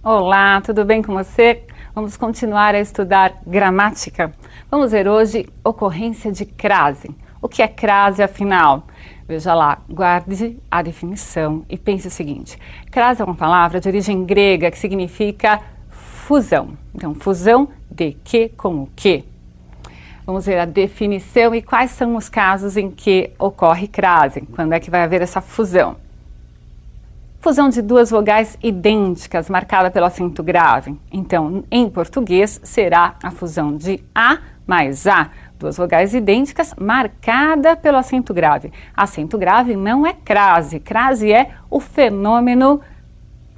Olá, tudo bem com você? Vamos continuar a estudar gramática. Vamos ver hoje ocorrência de crase. O que é crase, afinal? Veja lá, guarde a definição e pense o seguinte. Crase é uma palavra de origem grega que significa fusão. Então, fusão de que com o que. Vamos ver a definição e quais são os casos em que ocorre crase. Quando é que vai haver essa fusão? Fusão de duas vogais idênticas, marcada pelo acento grave. Então, em português, será a fusão de A mais A. Duas vogais idênticas, marcada pelo acento grave. Acento grave não é crase. Crase é o fenômeno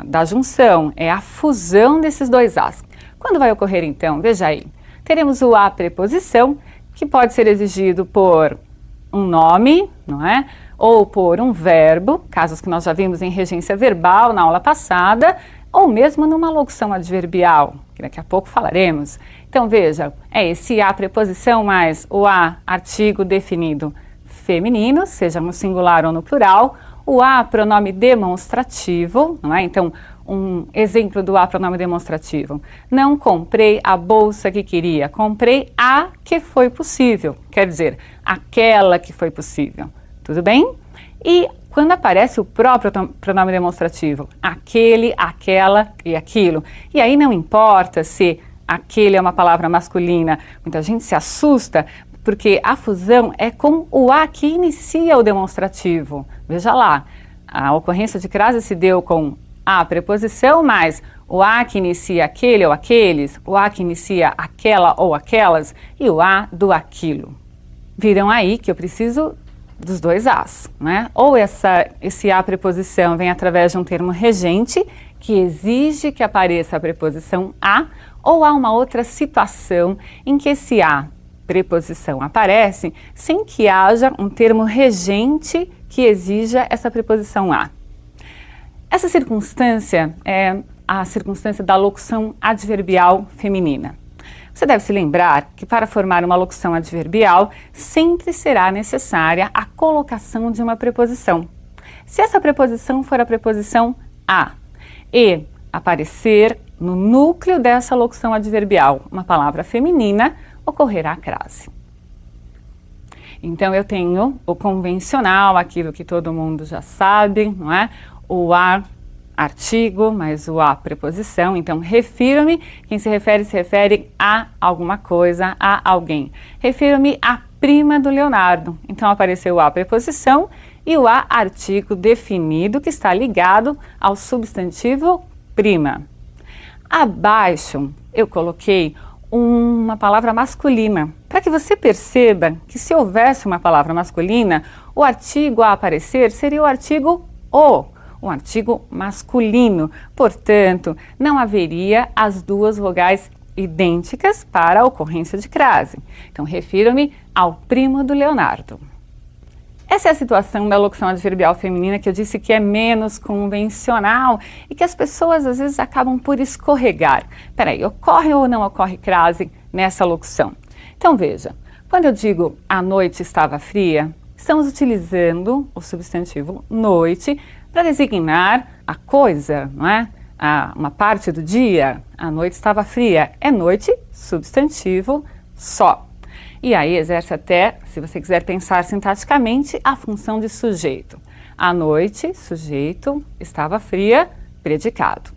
da junção, é a fusão desses dois As. Quando vai ocorrer, então? Veja aí. Teremos o A preposição, que pode ser exigido por um nome, não é? Ou por um verbo, casos que nós já vimos em regência verbal na aula passada, ou mesmo numa locução adverbial, que daqui a pouco falaremos. Então veja, é esse A preposição mais o A artigo definido feminino, seja no singular ou no plural, o A pronome demonstrativo, não é? Então, um exemplo do A pronome demonstrativo. Não comprei a bolsa que queria, comprei a que foi possível, quer dizer, aquela que foi possível. Tudo bem? E quando aparece o próprio pronome demonstrativo, aquele, aquela e aquilo. E aí não importa se aquele é uma palavra masculina, muita gente se assusta, porque a fusão é com o A que inicia o demonstrativo. Veja lá, a ocorrência de crase se deu com a preposição mais o A que inicia aquele ou aqueles, o A que inicia aquela ou aquelas e o A do aquilo. Viram aí que eu preciso dos dois As, né? Ou esse A preposição vem através de um termo regente que exige que apareça a preposição A, ou há uma outra situação em que esse A preposição aparece sem que haja um termo regente que exija essa preposição A. Essa circunstância é a circunstância da locução adverbial feminina. Você deve se lembrar que para formar uma locução adverbial sempre será necessária a colocação de uma preposição. Se essa preposição for a preposição a e aparecer no núcleo dessa locução adverbial uma palavra feminina, ocorrerá a crase. Então eu tenho o convencional, aquilo que todo mundo já sabe, não é? O A artigo, mais o A preposição, então refiro-me, quem se refere a alguma coisa, a alguém. Refiro-me à prima do Leonardo, então apareceu o A preposição e o A artigo definido que está ligado ao substantivo prima. Abaixo eu coloquei uma palavra masculina, para que você perceba que se houvesse uma palavra masculina, o artigo a aparecer seria o artigo o. Um artigo masculino, portanto, não haveria as duas vogais idênticas para a ocorrência de crase. Então, refiro-me ao primo do Leonardo. Essa é a situação da locução adverbial feminina que eu disse que é menos convencional e que as pessoas às vezes acabam por escorregar. Peraí, ocorre ou não ocorre crase nessa locução? Então, veja, quando eu digo a noite estava fria, estamos utilizando o substantivo noite para designar a coisa, não é? Uma parte do dia, a noite estava fria, é noite, substantivo só. E aí exerce até, se você quiser pensar sintaticamente, a função de sujeito. A noite, sujeito, estava fria, predicado.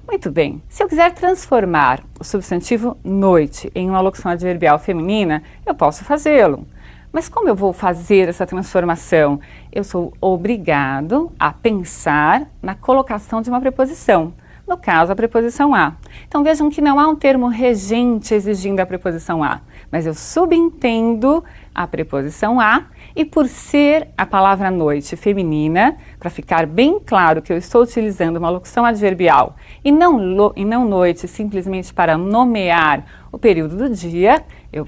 Muito bem, se eu quiser transformar o substantivo noite em uma locução adverbial feminina, eu posso fazê-lo. Mas como eu vou fazer essa transformação? Eu sou obrigado a pensar na colocação de uma preposição, no caso a preposição a. Então vejam que não há um termo regente exigindo a preposição a, mas eu subentendo a preposição a e por ser a palavra noite feminina, para ficar bem claro que eu estou utilizando uma locução adverbial e não noite simplesmente para nomear o período do dia, eu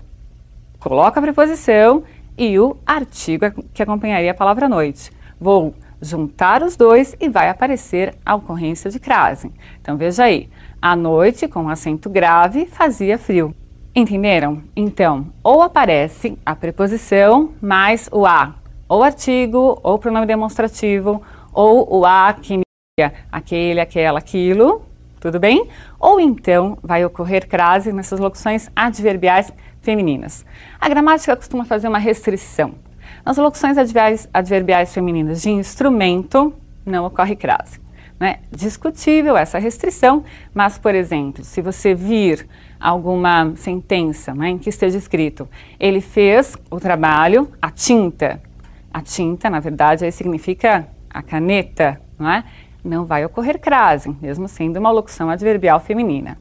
coloco a preposição e o artigo que acompanharia a palavra noite. Vou juntar os dois e vai aparecer a ocorrência de crase. Então veja aí, a noite com acento grave fazia frio. Entenderam? Então, ou aparece a preposição mais o A, ou artigo, ou pronome demonstrativo, ou o A que inicia aquele, aquela, aquilo, tudo bem? Ou então vai ocorrer crase nessas locuções adverbiais femininas. A gramática costuma fazer uma restrição. Nas locuções adverbiais femininas de instrumento, não ocorre crase. Né? Discutível essa restrição, mas, por exemplo, se você vir alguma sentença, né, em que esteja escrito ele fez o trabalho, a tinta, na verdade, aí significa a caneta, não é? Não vai ocorrer crase, mesmo sendo uma locução adverbial feminina.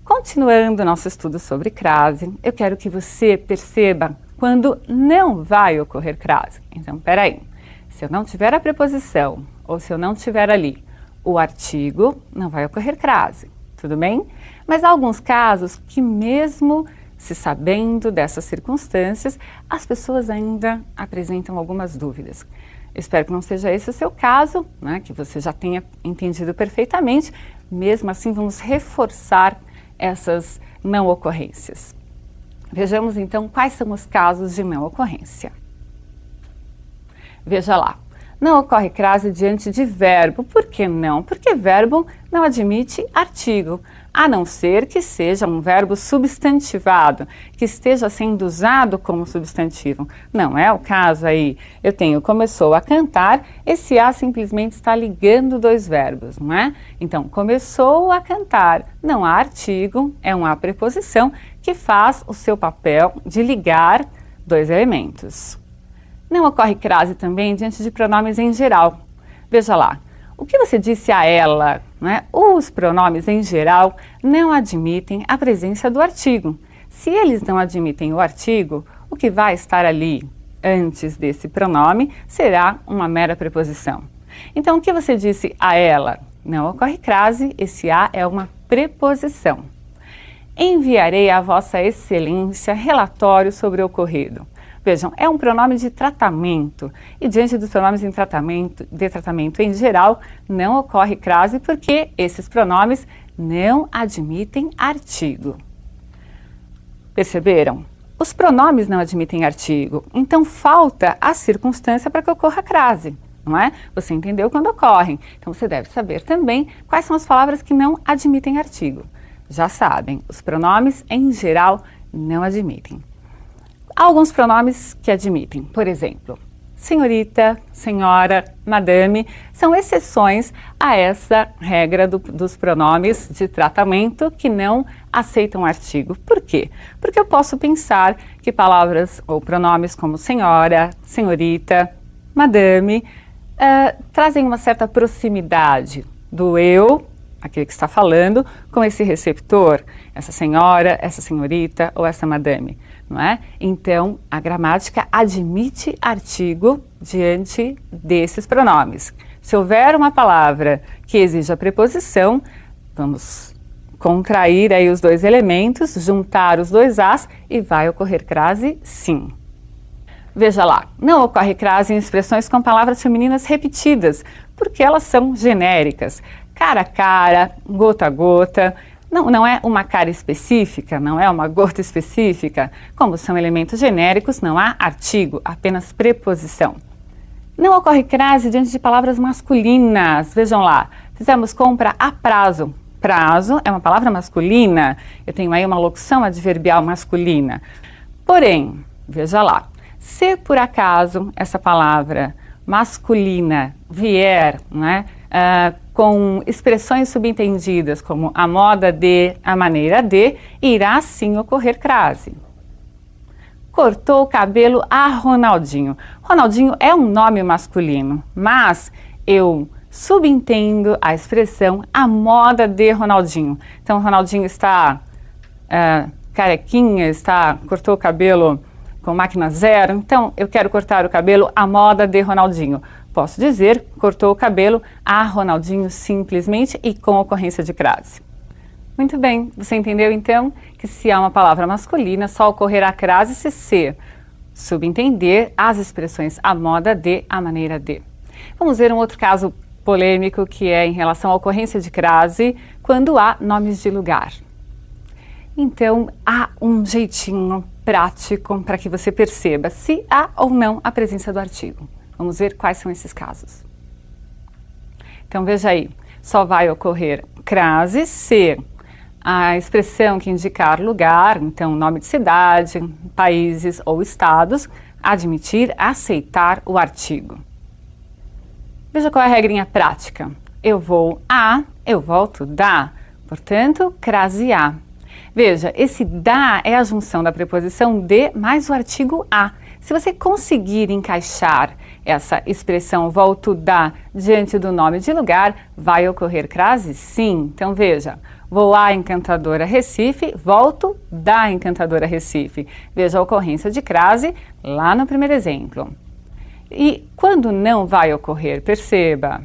Continuando nosso estudo sobre crase, eu quero que você perceba quando não vai ocorrer crase. Então, peraí, se eu não tiver a preposição, ou se eu não tiver ali o artigo, não vai ocorrer crase, tudo bem? Mas há alguns casos que mesmo se sabendo dessas circunstâncias, as pessoas ainda apresentam algumas dúvidas. Espero que não seja esse o seu caso, né, que você já tenha entendido perfeitamente. Mesmo assim, vamos reforçar essas não ocorrências. Vejamos então quais são os casos de não ocorrência. Veja lá. Não ocorre crase diante de verbo. Por que não? Porque verbo não admite artigo, a não ser que seja um verbo substantivado, que esteja sendo usado como substantivo. Não é o caso aí. Eu tenho começou a cantar, esse a simplesmente está ligando dois verbos, não é? Então, começou a cantar, não há artigo, é uma preposição que faz o seu papel de ligar dois elementos. Não ocorre crase também diante de pronomes em geral. Veja lá, o que você disse a ela, né? Os pronomes em geral não admitem a presença do artigo. Se eles não admitem o artigo, o que vai estar ali antes desse pronome será uma mera preposição. Então, o que você disse a ela? Não ocorre crase, esse a é uma preposição. Enviarei a Vossa Excelência relatório sobre o ocorrido. Vejam, é um pronome de tratamento e diante dos pronomes de tratamento em geral não ocorre crase porque esses pronomes não admitem artigo. Perceberam? Os pronomes não admitem artigo, então falta a circunstância para que ocorra crase, não é? Você entendeu quando ocorrem, então você deve saber também quais são as palavras que não admitem artigo. Já sabem, os pronomes em geral não admitem. Há alguns pronomes que admitem, por exemplo, senhorita, senhora, madame, são exceções a essa regra dos pronomes de tratamento que não aceitam artigo. Por quê? Porque eu posso pensar que palavras ou pronomes como senhora, senhorita, madame, trazem uma certa proximidade do eu, aquele que está falando, com esse receptor, essa senhora, essa senhorita ou essa madame, não é? Então, a gramática admite artigo diante desses pronomes. Se houver uma palavra que exija preposição, vamos contrair aí os dois elementos, juntar os dois as e vai ocorrer crase sim. Veja lá, não ocorre crase em expressões com palavras femininas repetidas, porque elas são genéricas. Cara a cara, gota a gota, não é uma cara específica, não é uma gota específica. Como são elementos genéricos, não há artigo, apenas preposição. Não ocorre crase diante de palavras masculinas. Vejam lá, fizemos compra a prazo. Prazo é uma palavra masculina, eu tenho aí uma locução adverbial masculina. Porém, veja lá, se por acaso essa palavra masculina vier, né, com expressões subentendidas como a moda de, a maneira de, irá sim ocorrer crase. Cortou o cabelo a Ronaldinho. Ronaldinho é um nome masculino, mas eu subentendo a expressão a moda de Ronaldinho. Então, Ronaldinho está carequinha, cortou o cabelo com máquina zero, então eu quero cortar o cabelo à moda de Ronaldinho. Posso dizer, cortou o cabelo a Ronaldinho simplesmente e com ocorrência de crase. Muito bem, você entendeu então que se há uma palavra masculina, só ocorrerá crase se subentender as expressões a moda de, a maneira de. Vamos ver um outro caso polêmico que é em relação à ocorrência de crase quando há nomes de lugar. Então, há um jeitinho prático para que você perceba se há ou não a presença do artigo. Vamos ver quais são esses casos. Então, veja aí, só vai ocorrer crase ser a expressão que indicar lugar, então nome de cidade, países ou estados, admitir, aceitar o artigo. Veja qual é a regrinha prática. Eu vou a, eu volto da. Portanto, crase a. Veja, esse da é a junção da preposição de mais o artigo a. Se você conseguir encaixar essa expressão volto da diante do nome de lugar, vai ocorrer crase sim. Então veja, vou à Encantadora Recife, volto da Encantadora Recife. Veja a ocorrência de crase lá no primeiro exemplo. E quando não vai ocorrer, perceba.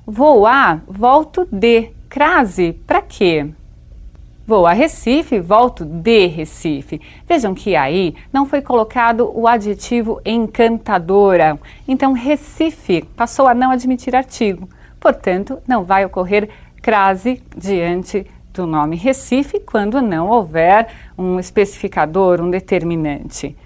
Vou a, volto de. Crase, para quê? Vou a Recife, volto de Recife. Vejam que aí não foi colocado o adjetivo encantadora. Então, Recife passou a não admitir artigo. Portanto, não vai ocorrer crase diante do nome Recife quando não houver um especificador, um determinante.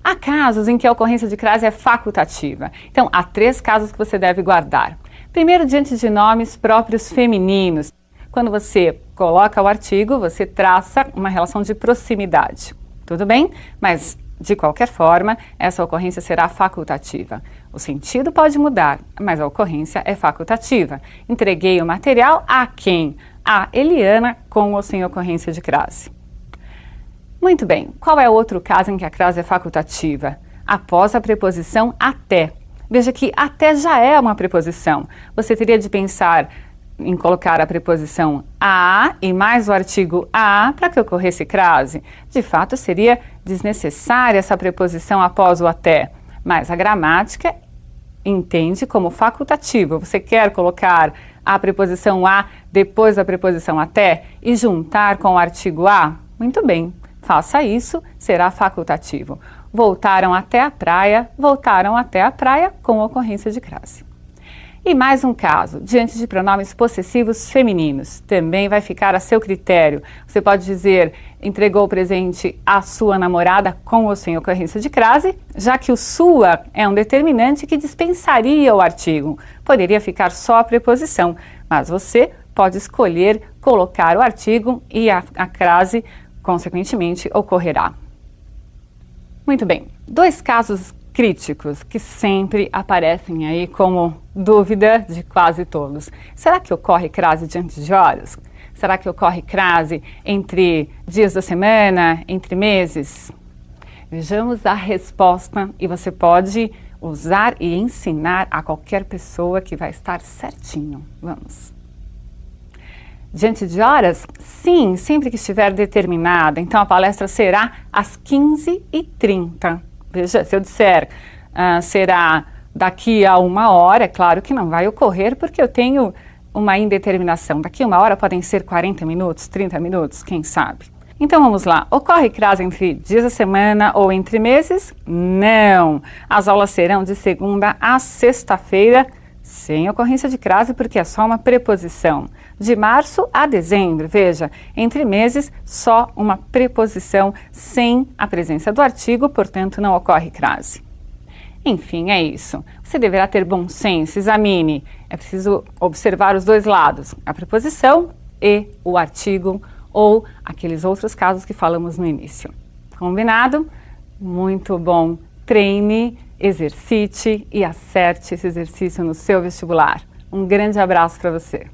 Há casos em que a ocorrência de crase é facultativa. Então, há 3 casos que você deve guardar. Primeiro, diante de nomes próprios femininos. Quando você coloca o artigo, você traça uma relação de proximidade. Tudo bem? Mas, de qualquer forma, essa ocorrência será facultativa. O sentido pode mudar, mas a ocorrência é facultativa. Entreguei o material a quem? A Eliana, com ou sem ocorrência de crase. Muito bem, qual é o outro caso em que a crase é facultativa? Após a preposição até. Veja que até já é uma preposição. Você teria de pensar em colocar a preposição a e mais o artigo a para que ocorresse crase. De fato, seria desnecessária essa preposição após o até, mas a gramática entende como facultativo. Você quer colocar a preposição a depois da preposição até e juntar com o artigo a? Muito bem. Faça isso, será facultativo. Voltaram até a praia com ocorrência de crase. E mais um caso, diante de pronomes possessivos femininos, também vai ficar a seu critério. Você pode dizer, entregou o presente à sua namorada com ou sem ocorrência de crase, já que o sua é um determinante que dispensaria o artigo. Poderia ficar só a preposição, mas você pode escolher colocar o artigo e a crase consequentemente, ocorrerá. Muito bem, 2 casos críticos que sempre aparecem aí como dúvida de quase todos. Será que ocorre crase diante de horas? Será que ocorre crase entre dias da semana, entre meses? Vejamos a resposta e você pode usar e ensinar a qualquer pessoa que vai estar certinho. Vamos. Diante de horas? Sim, sempre que estiver determinada. Então, a palestra será às 15h30. Veja, se eu disser será daqui a 1 hora, é claro que não vai ocorrer, porque eu tenho uma indeterminação. Daqui a 1 hora podem ser 40 minutos, 30 minutos, quem sabe? Então, vamos lá. Ocorre crase entre dias da semana ou entre meses? Não. As aulas serão de segunda a sexta-feira, sem ocorrência de crase, porque é só uma preposição. De março a dezembro, veja, entre meses, só uma preposição sem a presença do artigo, portanto, não ocorre crase. Enfim, é isso. Você deverá ter bom senso, examine. É preciso observar os 2 lados, a preposição e o artigo, ou aqueles outros casos que falamos no início. Combinado? Muito bom. Treine, exercite e acerte esse exercício no seu vestibular. Um grande abraço para você.